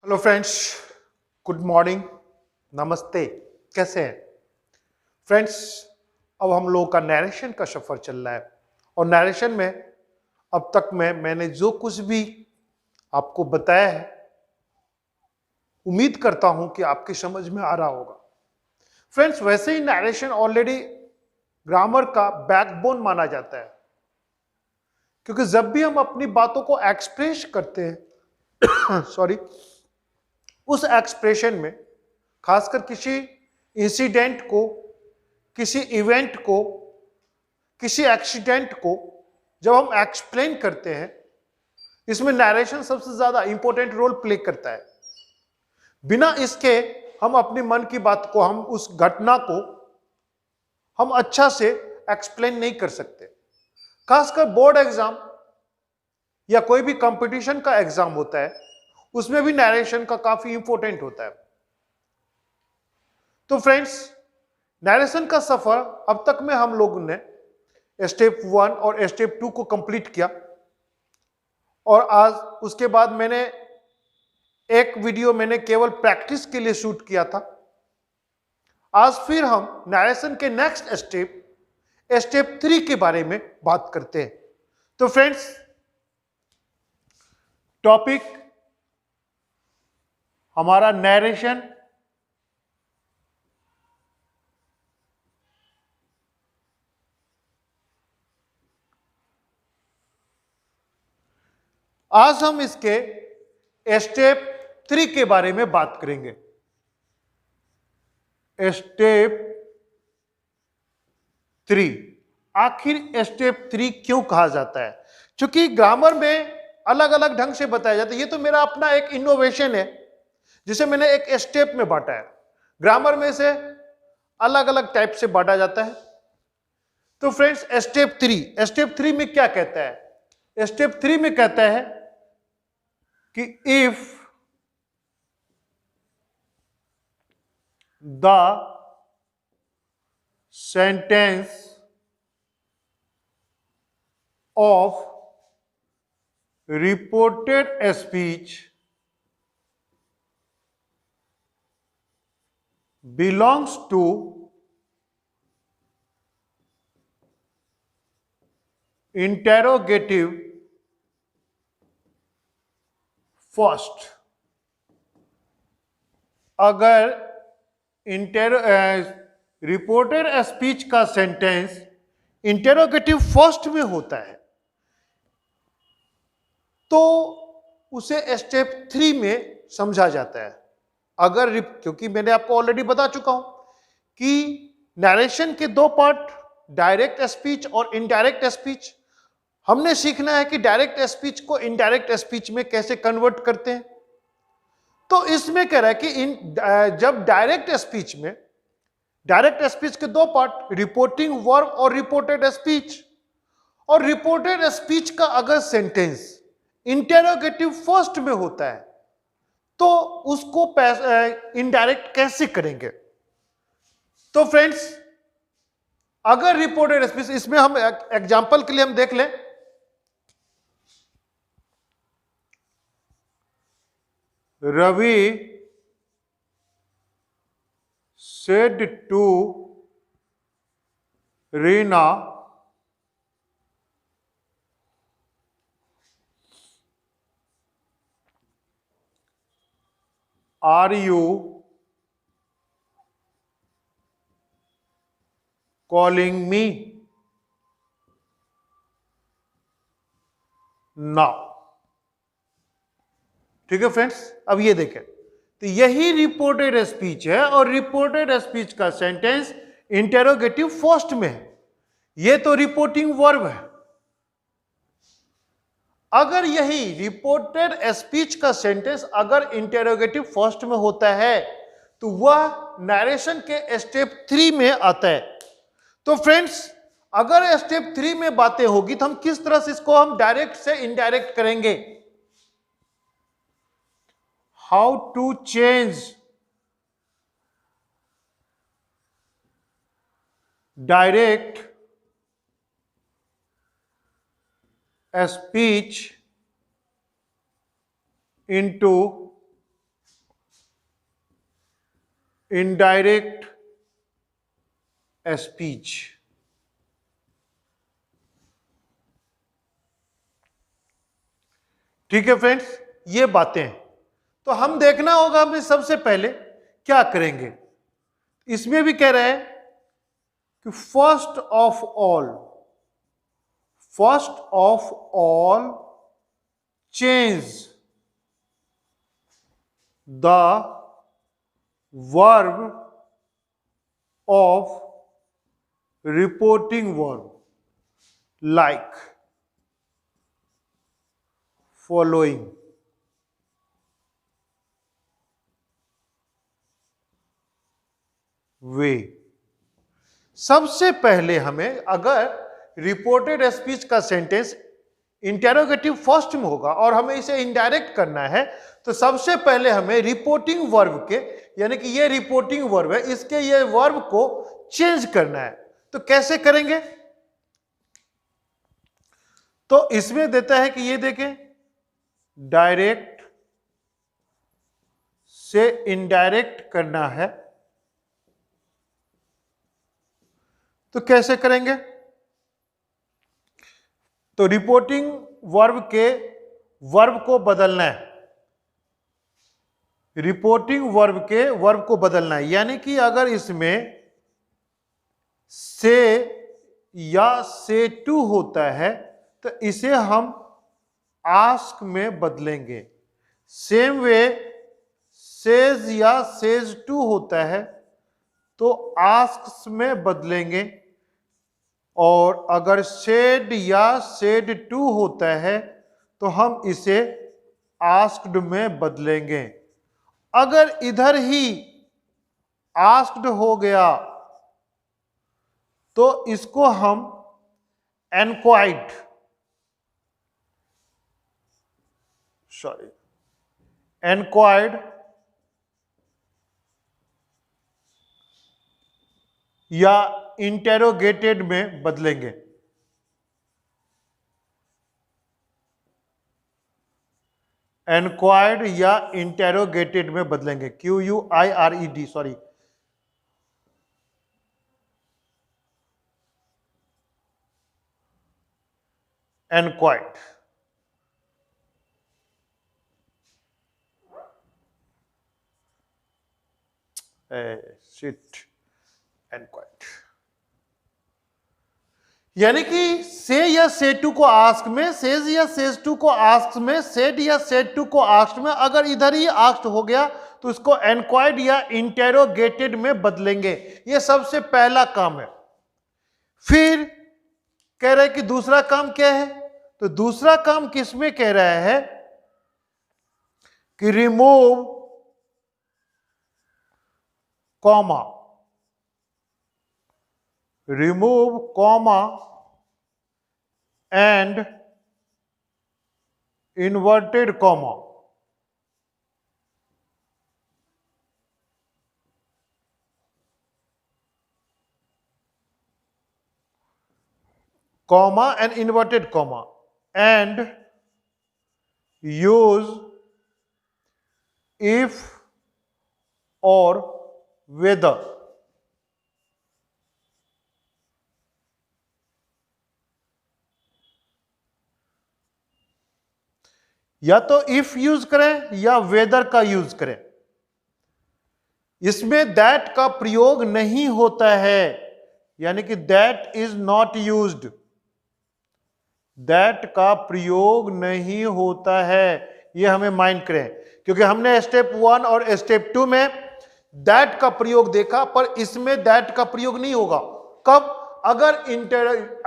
Hello friends, good morning, नमस्ते। कैसे हैं फ्रेंड्स? अब हम लोगों का नरेशन का सफर चल रहा है और नरेशन में अब तक मैंने जो कुछ भी आपको बताया है, उम्मीद करता हूं कि आपकी समझ में आ रहा होगा। फ्रेंड्स, वैसे ही नरेशन ऑलरेडी ग्रामर का बैकबोन माना जाता है, क्योंकि जब भी हम अपनी बातों को एक्सप्रेस करते हैं सॉरी, उस एक्सप्रेशन में खासकर किसी इंसिडेंट को, किसी इवेंट को, किसी एक्सीडेंट को जब हम एक्सप्लेन करते हैं, इसमें नरेशन सबसे ज्यादा इंपॉर्टेंट रोल प्ले करता है। बिना इसके हम अपनी मन की बात को, हम उस घटना को हम अच्छा से एक्सप्लेन नहीं कर सकते। खासकर बोर्ड एग्जाम या कोई भी कंपटीशन का एग्जाम होता है, उसमें भी नरेशन का काफी इंपॉर्टेंट होता है। तो फ्रेंड्स, नरेशन का सफर अब तक में हम लोगों ने स्टेप 1 और स्टेप 2 को कंप्लीट किया और आज उसके बाद मैंने एक वीडियो केवल प्रैक्टिस के लिए शूट किया था। आज फिर हम नरेशन के नेक्स्ट स्टेप 3 के बारे में बात करते हैं। तो फ्रेंड्स, टॉपिक हमारा नरेशन आज हम इसके स्टेप 3 के बारे में बात करेंगे। स्टेप 3, आखिर स्टेप 3 क्यों कहा जाता है? क्योंकि ग्रामर में अलग अलग ढंग से बताया जाता है। ये तो मेरा अपना एक इनोवेशन है जिसे मैंने एक स्टेप में बांटा है। ग्रामर में से अलग अलग टाइप से बांटा जाता है। तो फ्रेंड्स, स्टेप 3 में क्या कहता है? स्टेप 3 में कहता है कि if the sentence of reported speech belongs to interrogative first। अगर रिपोर्टेड स्पीच का सेंटेंस इंटेरोगेटिव फर्स्ट में होता है तो उसे स्टेप 3 में समझा जाता है। अगर, क्योंकि मैंने आपको ऑलरेडी बता चुका हूं कि नरेशन के दो पार्ट, डायरेक्ट स्पीच और इनडायरेक्ट स्पीच। हमने सीखना है कि डायरेक्ट स्पीच को इनडायरेक्ट स्पीच में कैसे कन्वर्ट करते हैं। तो इसमें कह रहा है कि जब डायरेक्ट स्पीच के दो पार्ट, रिपोर्टिंग वर्ब और रिपोर्टेड स्पीच, और रिपोर्टेड स्पीच का अगर सेंटेंस इंटेरोगेटिव फर्स्ट में होता है तो उसको इनडायरेक्ट कैसे करेंगे? तो फ्रेंड्स, अगर रिपोर्टेड स्पीच, इसमें हम एग्जांपल के लिए हम देख लें। Ravi said to Reena are you calling me now. ठीक है फ्रेंड्स, अब ये देखें, तो यही रिपोर्टेड स्पीच है और रिपोर्टेड स्पीच का सेंटेंस इंटेरोगेटिव फर्स्ट में है। ये तो रिपोर्टिंग वर्ब है। अगर यही रिपोर्टेड स्पीच का सेंटेंस अगर इंटेरोगेटिव फर्स्ट में होता है तो वह नरेशन के स्टेप 3 में आता है। तो फ्रेंड्स, अगर स्टेप 3 में बातें होगी तो हम किस तरह से इसको हम डायरेक्ट से इनडायरेक्ट करेंगे? How to change direct speech into indirect speech. ठीक है फ्रेंड्स, ये बातें हैं। तो हम देखना होगा हमें सबसे पहले क्या करेंगे। इसमें भी कह रहे हैं कि first of all change the verb of reporting verb like following. वे सबसे पहले हमें, अगर रिपोर्टेड स्पीच का सेंटेंस इंटेरोगेटिव फर्स्ट में होगा और हमें इसे इनडायरेक्ट करना है, तो सबसे पहले हमें रिपोर्टिंग वर्ब के, यानी कि ये रिपोर्टिंग वर्ब है, इसके ये वर्ब को चेंज करना है। तो कैसे करेंगे? तो इसमें देता है कि ये देखें, डायरेक्ट से इनडायरेक्ट करना है। तो कैसे करेंगे? तो रिपोर्टिंग वर्ब के वर्ब को बदलना है, रिपोर्टिंग वर्ब के वर्ब को बदलना है। यानी कि अगर इसमें से या से टू होता है तो इसे हम आस्क में बदलेंगे। सेम वे सेज या सेज टू होता है तो आस्क में बदलेंगे, और अगर सेड या सेड टू होता है तो हम इसे आस्क्ड में बदलेंगे। अगर इधर ही आस्क्ड हो गया तो इसको हम एनक्वाइर्ड, एनक्वायर्ड या इंटेरोगेटेड में बदलेंगे। एनक्वायर्ड या इंटेरोगेटेड में बदलेंगे, QUIRED, सॉरी। एनक्वायर्ड, शिट, एनक्वायर्ड। यानी कि से या से टू को आस्क में, सेज या सेज टू को आस्क में, सेड या सेड टू को आस्क में, अगर इधर ही आस्क हो गया तो इसको एनक्वायर्ड या इंटेरोगेटेड में बदलेंगे। ये सबसे पहला काम है। फिर कह रहा है कि दूसरा काम क्या है? तो दूसरा काम किसमें कह रहा है कि remove comma, remove comma and inverted comma. comma and inverted comma, and use if or whether। या तो इफ यूज करें या वेदर का यूज करें। इसमें दैट का प्रयोग नहीं होता है, यानी कि that is not used, that का प्रयोग नहीं होता है। यह हमें माइंड करें, क्योंकि हमने स्टेप 1 और स्टेप 2 में दैट का प्रयोग देखा, पर इसमें दैट का प्रयोग नहीं होगा। कब?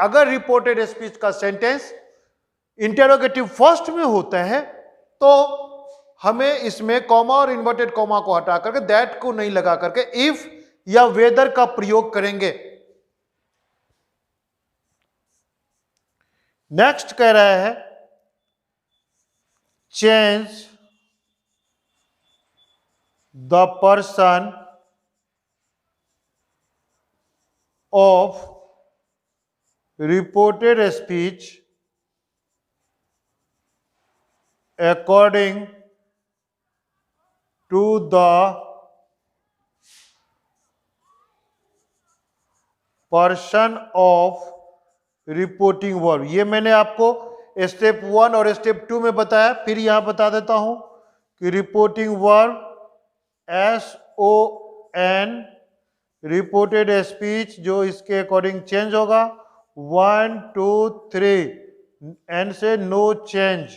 अगर रिपोर्टेड स्पीच का सेंटेंस इंटेरोगेटिव फर्स्ट में होता है तो हमें इसमें कॉमा और इन्वर्टेड कॉमा को हटा करके, दैट को नहीं लगा करके, इफ या वेदर का प्रयोग करेंगे। नेक्स्ट कह रहा है change the person of reported speech according to the person of reporting verb. ये मैंने आपको स्टेप 1 और स्टेप 2 में बताया, फिर यहां बता देता हूं कि reporting verb SON reported speech जो इसके अकॉर्डिंग चेंज होगा 1 2 3 एन से नो चेंज।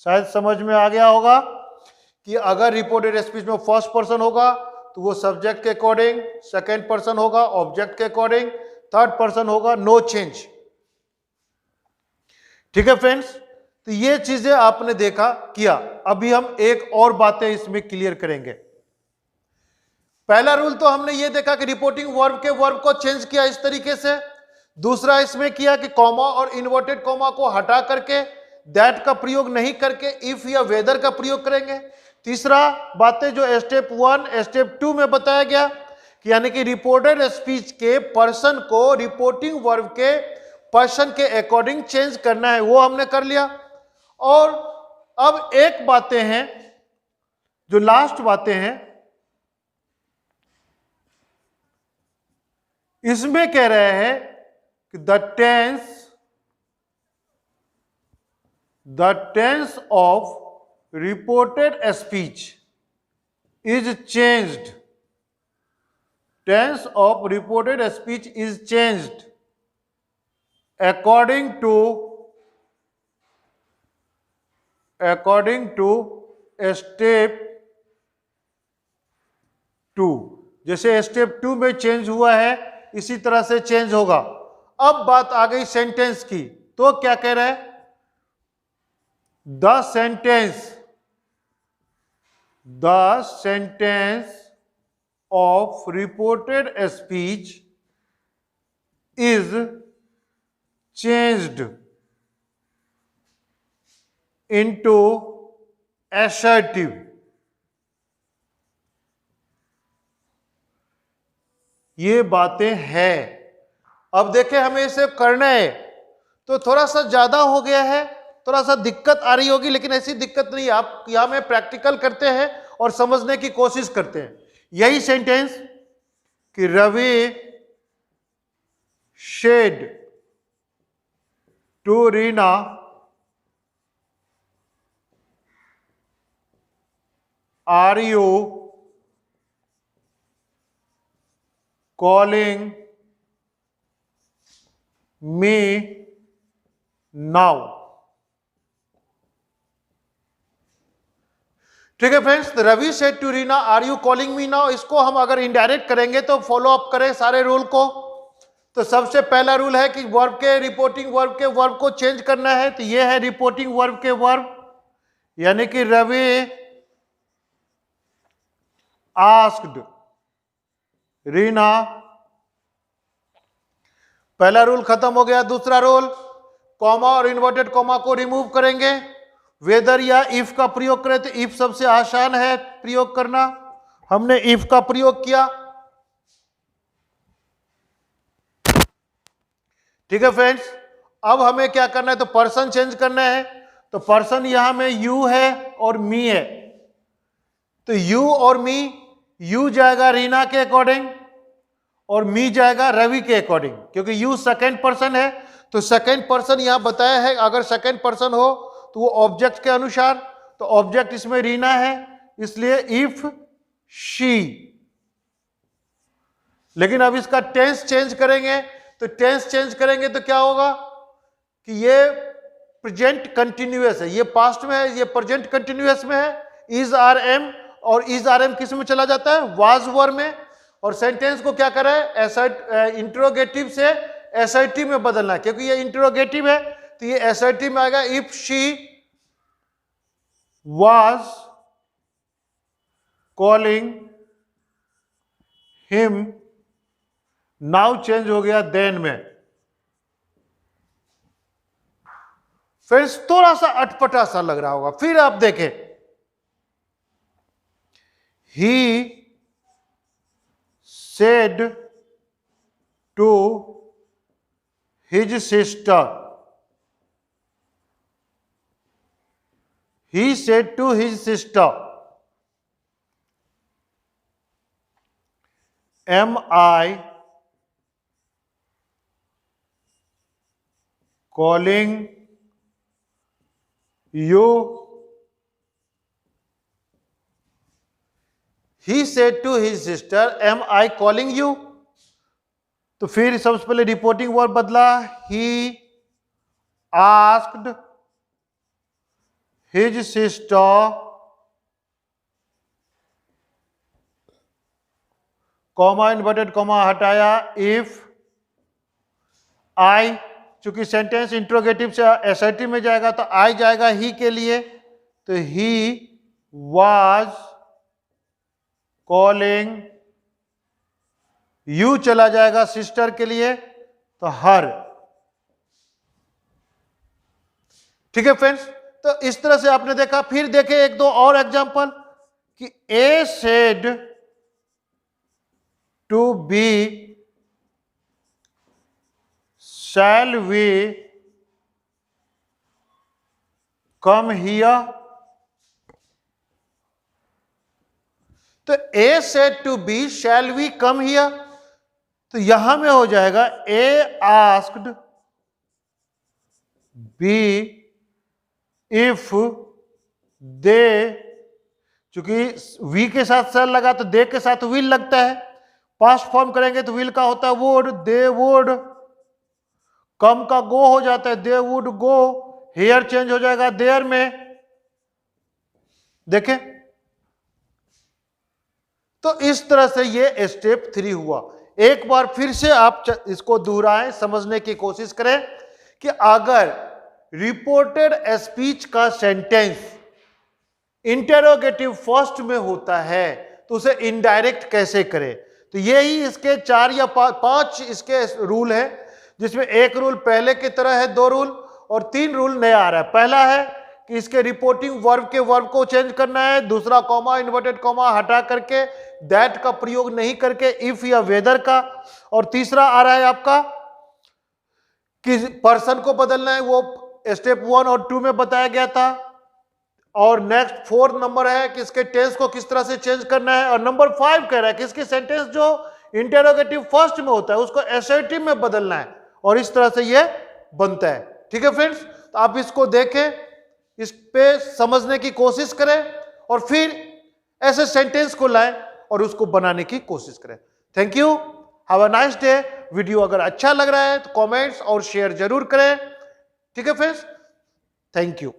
शायद समझ में आ गया होगा कि अगर रिपोर्टेड स्पीच में फर्स्ट पर्सन होगा तो वो सब्जेक्ट के अकॉर्डिंग, सेकेंड पर्सन होगा ऑब्जेक्ट के अकॉर्डिंग, थर्ड पर्सन होगा नो चेंज। ठीक है फ्रेंड्स, तो ये चीजें आपने देखा किया। अभी हम एक और बातें इसमें क्लियर करेंगे। पहला रूल तो हमने ये देखा कि रिपोर्टिंग वर्ब के वर्ब को चेंज किया इस तरीके से। दूसरा इसमें किया कि कॉमा और इन्वर्टेड कॉमा को हटा करके दैट का प्रयोग नहीं करके इफ या वेदर का प्रयोग करेंगे। तीसरा बातें जो स्टेप 1 स्टेप 2 में बताया गया कि यानी कि रिपोर्टेड स्पीच के पर्सन को रिपोर्टिंग वर्ब के पर्सन के अकॉर्डिंग चेंज करना है, वो हमने कर लिया। और अब एक बातें हैं जो लास्ट बातें हैं, इसमें कह रहे हैं कि the tense of reported speech is changed. Tense of reported speech is changed according to step 2। जैसे स्टेप 2 में चेंज हुआ है इसी तरह से चेंज होगा। अब बात आ गई सेंटेंस की, तो क्या कह रहे हैं? The sentence of reported speech is changed into assertive। ये बातें हैं। अब देखें हमें इसे करना है तो थोड़ा सा ज्यादा हो गया है, थोड़ा सा दिक्कत आ रही होगी, लेकिन ऐसी दिक्कत नहीं। आप यहां में प्रैक्टिकल करते हैं और समझने की कोशिश करते हैं। यही सेंटेंस कि Ravi said to Reena are you calling me now. ठीक है friends, Ravi said to Reena are you calling me now, इसको हम अगर इनडायरेक्ट करेंगे तो फॉलो अप करें सारे रूल को। तो सबसे पहला रूल है कि वर्ब के रिपोर्टिंग वर्ब के वर्ब को चेंज करना है। तो ये है रिपोर्टिंग वर्ब के वर्ब, यानी कि रवि आस्क्ड रीना। पहला रूल खत्म हो गया। दूसरा रूल, कॉमा और इन्वर्टेड कॉमा को रिमूव करेंगे। वेदर या इफ का प्रयोग करें तो इफ सबसे आसान है प्रयोग करना, हमने इफ का प्रयोग किया। ठीक है फ्रेंड्स, अब हमें क्या करना है? तो पर्सन चेंज करना है। तो पर्सन यहां में यू है और मी है, तो यू और मी, यू जाएगा रीना के अकॉर्डिंग और मी जाएगा रवि के अकॉर्डिंग, क्योंकि यू सेकेंड पर्सन है। तो सेकेंड पर्सन यहां बताया है, अगर सेकेंड पर्सन हो तो वो ऑब्जेक्ट के अनुसार, तो ऑब्जेक्ट इसमें रीना है, इसलिए इफ शी। लेकिन अब इसका टेंस चेंज करेंगे, तो टेंस चेंज करेंगे तो क्या होगा कि ये प्रेजेंट कंटिन्यूअस है, ये पास्ट में है, ये प्रेजेंट कंटिन्यूअस में है। इज आर एम, और इज आर एम किस में चला जाता है? वाज वर में। और सेंटेंस को क्या करें? इंट्रोगेटिव से एसर्टिव में बदलना है, क्योंकि ये इंट्रोगेटिव है तो ये एसर्टिव में आएगा। If she was calling him, now change हो गया देन में। फ्रेंड्स थोड़ा सा अटपटा सा लग रहा होगा, फिर आप देखें, ही said to his sister, he said to his sister, am I calling you. He said to his sister, am I calling you? तो फिर सबसे पहले रिपोर्टिंग वर्ब बदला, he asked his sister, comma inverted comma हटाया, if I, चूंकि sentence interrogative से assertive में जाएगा तो आई जाएगा ही के लिए, तो ही वाज कॉलिंग यू चला जाएगा सिस्टर के लिए, तो हर। ठीक है फ्रेंड्स, तो इस तरह से आपने देखा। फिर देखे एक दो और एग्जांपल कि A said to B, shall we come here? तो A said to B, shall we come here? तो यहां में हो जाएगा A asked B if they, चूंकि we के साथ shall लगा तो they के साथ will लगता है। पास्ट फॉर्म करेंगे तो will का होता है would, they would, कम का गो हो जाता है, they would go, here change हो जाएगा देयर में। देखें, तो इस तरह से ये स्टेप 3 हुआ। एक बार फिर से आप इसको दोहराएं, समझने की कोशिश करें कि अगर रिपोर्टेड स्पीच का सेंटेंस इंटेरोगेटिव फर्स्ट में होता है तो उसे इनडायरेक्ट कैसे करें। तो यही इसके 4 या 5 इसके रूल है, जिसमें एक रूल पहले की तरह है, 2 रूल और 3 रूल नया आ रहा है। पहला है कि इसके रिपोर्टिंग वर्ब के वर्ब को चेंज करना है। दूसरा, कॉमा इन्वर्टेड कॉमा हटा करके दैट का प्रयोग नहीं करके इफ या वेदर का। और तीसरा आ रहा है आपका कि पर्सन को बदलना है, वो स्टेप 1 और 2 में बताया गया था। और नेक्स्ट 4th नंबर है कि इसके टेंस को किस तरह से चेंज करना है। और नंबर 5 कह रहा है कि इसके सेंटेंस जो इंटेरोगेटिव फर्स्ट में होता है उसको असर्टिव में बदलना है, और इस तरह से ये बनता है। ठीक है फ्रेंड्स, तो आप इसको देखें, इस पे समझने की कोशिश करें और फिर ऐसे सेंटेंस को लाएं और उसको बनाने की कोशिश करें। Thank you, have a nice day. Video अगर अच्छा लग रहा है तो कमेंट्स और शेयर जरूर करें। ठीक है फ्रेंड्स, थैंक यू।